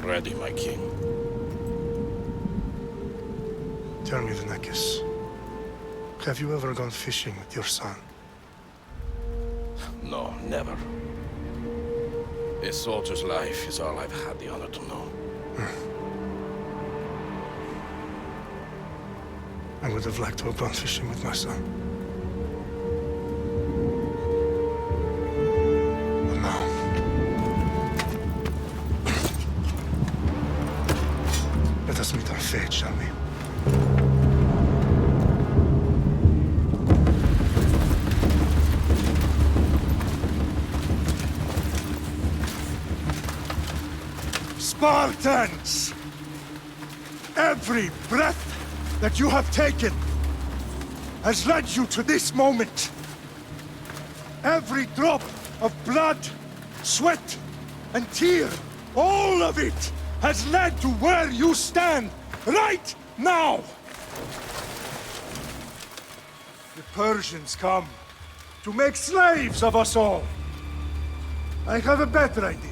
ready, my king. Tell me, Vinakis, have you ever gone fishing with your son? No, never. A soldier's life is all I've had the honor to know. I would have liked to have gone fishing with my son. But now... Let us meet our fate, shall we? Spartans! Every breath that you have taken has led you to this moment. Every drop of blood, sweat, and tear, all of it has led to where you stand right now. The Persians come to make slaves of us all. I have a better idea.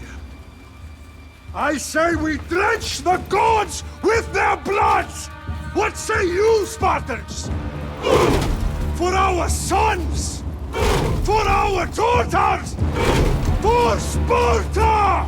I say we drench the gods with their bloods! What say you, Spartans? For our sons! For our daughters! For Sparta!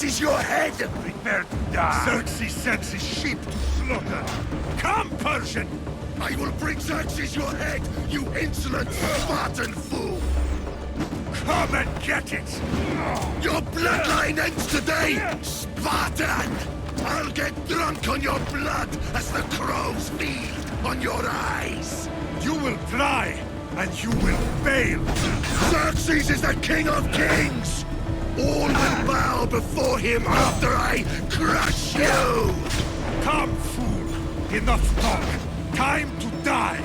Xerxes your head! Prepare to die. Xerxes sends his sheep to slaughter. Come, Persian! I will bring Xerxes your head, you insolent Spartan fool! Come and get it! Your bloodline ends today, Spartan! I'll get drunk on your blood as the crows feed on your eyes! You will try, and you will fail! Xerxes is the king of kings! All will bow before him after I crush you! Come, fool! Enough talk! Time to die!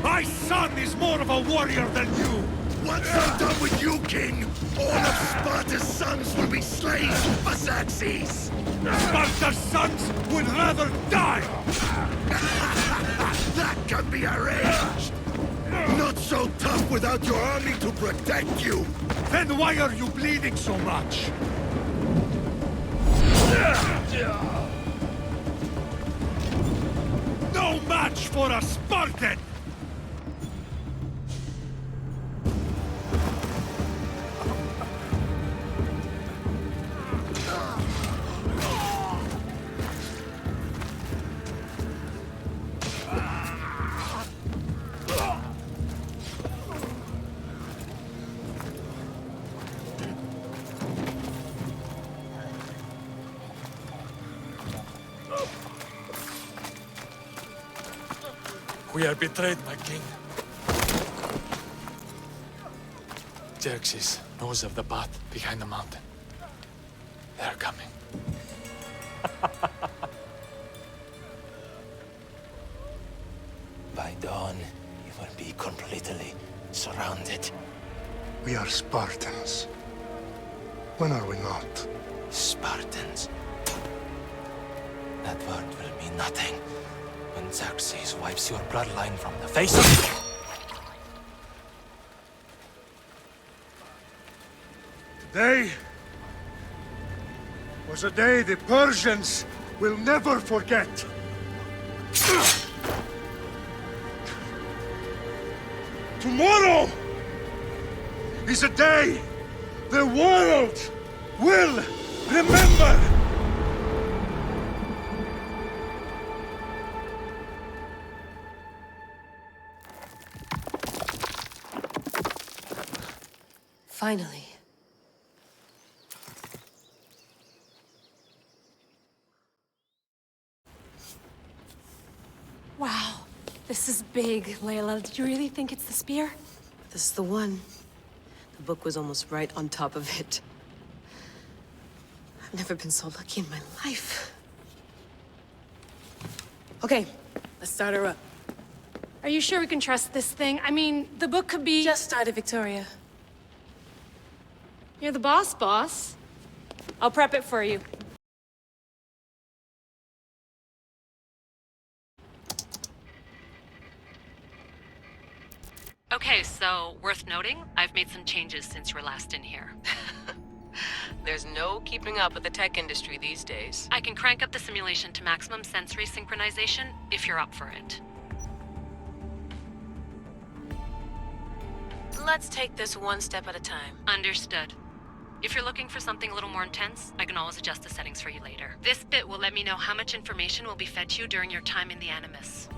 My son is more of a warrior than you! Once I'm done with you, king, all of Sparta's sons will be slaves for Xerxes! Sparta's sons would rather die! That can be arranged! Not so tough without your army to protect you! Then why are you bleeding so much? No match for a Spartan! We are betrayed, my king. Xerxes knows of the path behind the mountain. They're coming. By dawn, you will be completely surrounded. We are Spartans. When are we not? Spartans. That word will mean nothing when Xerxes wipes your bloodline from the face of... Today was a day the Persians will never forget. Tomorrow is a day the world will remember. Finally. Wow, this is big, Layla. Did you really think it's the spear? This is the one. The book was almost right on top of it. I've never been so lucky in my life. Okay, let's start her up. Are you sure we can trust this thing? I mean, the book could be... Just started, Victoria. You're the boss. I'll prep it for you. Okay, so worth noting, I've made some changes since you were last in here. There's no keeping up with the tech industry these days. I can crank up the simulation to maximum sensory synchronization if you're up for it. Let's take this one step at a time. Understood. If you're looking for something a little more intense, I can always adjust the settings for you later. This bit will let me know how much information will be fed to you during your time in the Animus.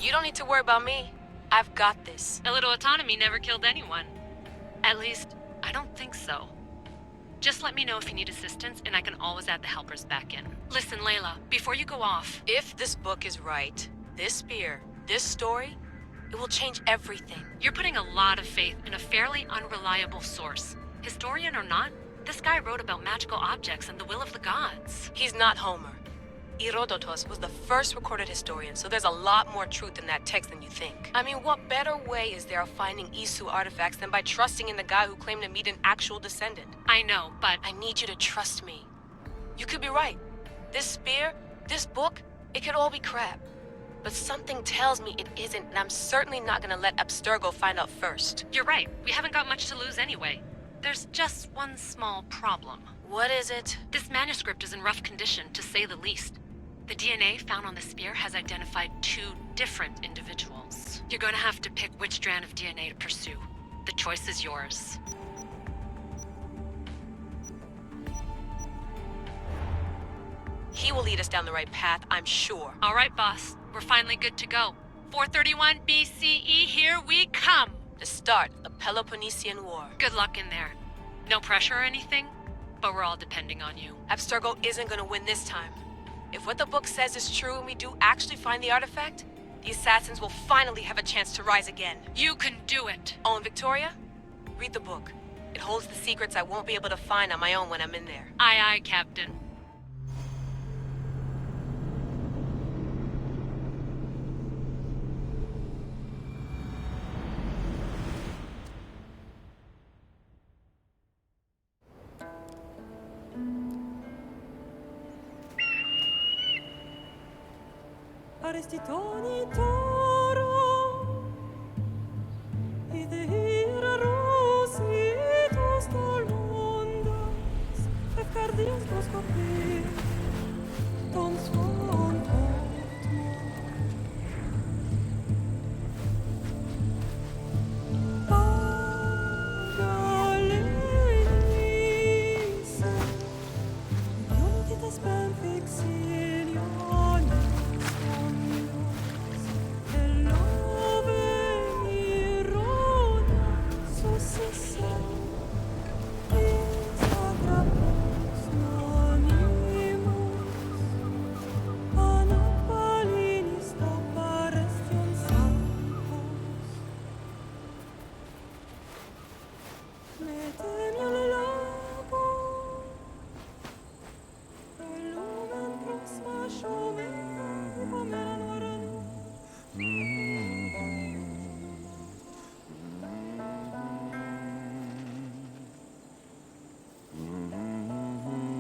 You don't need to worry about me. I've got this. A little autonomy never killed anyone. At least, I don't think so. Just let me know if you need assistance, and I can always add the helpers back in. Listen, Layla, before you go off... If this book is right, this spear, this story, it will change everything. You're putting a lot of faith in a fairly unreliable source. Historian or not, this guy wrote about magical objects and the will of the gods. He's not Homer. Herodotus was the first recorded historian, so there's a lot more truth in that text than you think. I mean, what better way is there of finding Isu artifacts than by trusting in the guy who claimed to meet an actual descendant? I know, but... I need you to trust me. You could be right. This spear, this book, it could all be crap. But something tells me it isn't, and I'm certainly not gonna let Abstergo find out first. You're right. We haven't got much to lose anyway. There's just one small problem. What is it? This manuscript is in rough condition, to say the least. The DNA found on the spear has identified 2 different individuals. You're going to have to pick which strand of DNA to pursue. The choice is yours. He will lead us down the right path, I'm sure. All right, boss. We're finally good to go. 431 BCE, here we come! To start the Peloponnesian War. Good luck in there. No pressure or anything, but we're all depending on you. Abstergo isn't gonna win this time. If what the book says is true and we do actually find the artifact, the assassins will finally have a chance to rise again. You can do it! Oh, and Victoria? Read the book. It holds the secrets I won't be able to find on my own when I'm in there. Aye, aye, Captain. Arestitoni toro, idehira rositos tolmondas, efcardias dos copir, tom svon Pagalenise, ionitas benfixilion.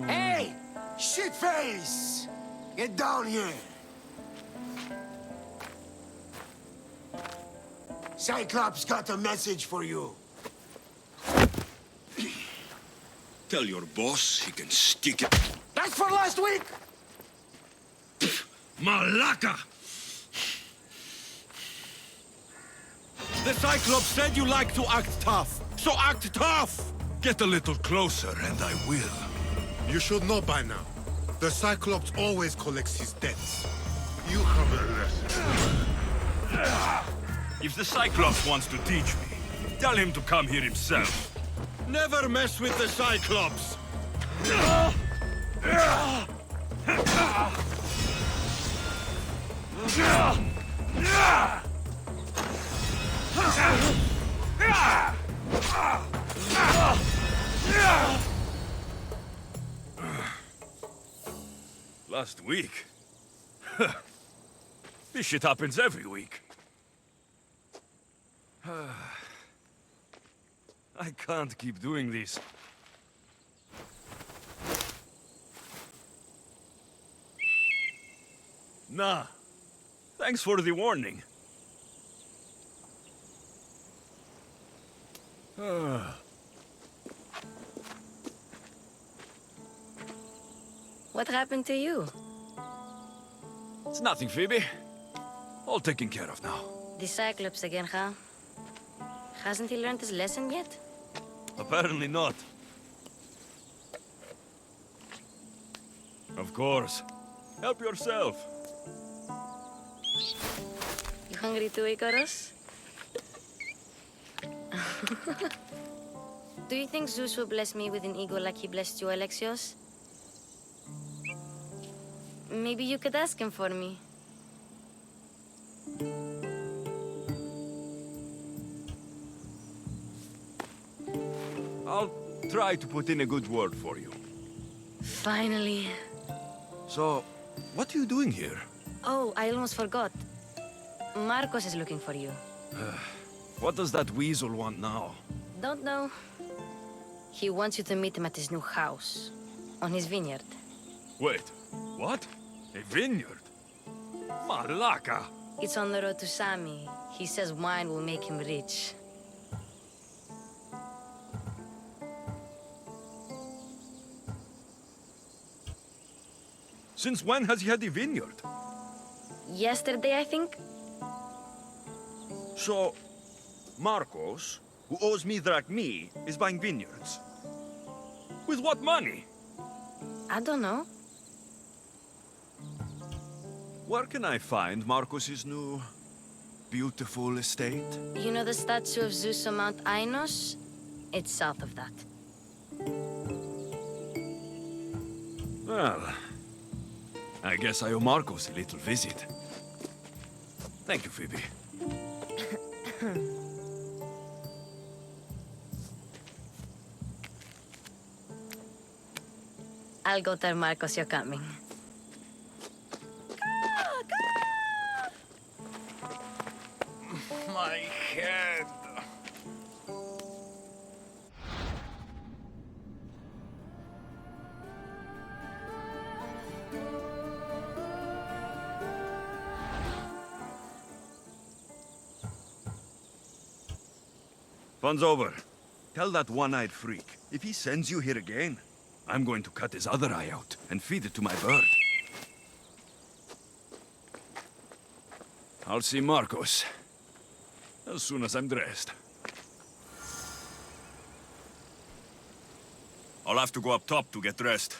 Hey! Shitface! Get down here! Cyclops got a message for you. Tell your boss he can stick it. That's for last week! Malaka! The Cyclops said you like to act tough, so act tough! Get a little closer and I will. You should know by now. The Cyclops always collects his debts. You have a lesson. If the Cyclops wants to teach me, tell him to come here himself. Never mess with the Cyclops! Last week? This shit happens every week. I can't keep doing this. Nah. Thanks for the warning. What happened to you? It's nothing, Phoebe. All taken care of now. The Cyclops again, huh? Hasn't he learned his lesson yet? Apparently not. Of course. Help yourself. You hungry too, Icarus? Do you think Zeus will bless me with an ego like he blessed you, Alexios? Maybe you could ask him for me. I'll try to put in a good word for you. Finally. So, what are you doing here? Oh, I almost forgot. Marcos is looking for you. What does that weasel want now? Don't know. He wants you to meet him at his new house. On his vineyard. Wait, what? A vineyard? Malaka! It's on the road to Sami. He says wine will make him rich. Since when has he had a vineyard? Yesterday, I think? So, Marcos, who owes me drachmi, is buying vineyards. With what money? I don't know. Where can I find Marcos's new, beautiful estate? You know the statue of Zeus on Mount Ainos? It's south of that. Well, I guess I owe Marcos a little visit. Thank you, Phoebe. I'll go tell Marcos you're coming. My head. Fun's over. Tell that one-eyed freak, if he sends you here again, I'm going to cut his other eye out and feed it to my bird. I'll see Marcos as soon as I'm dressed. I'll have to go up top to get dressed.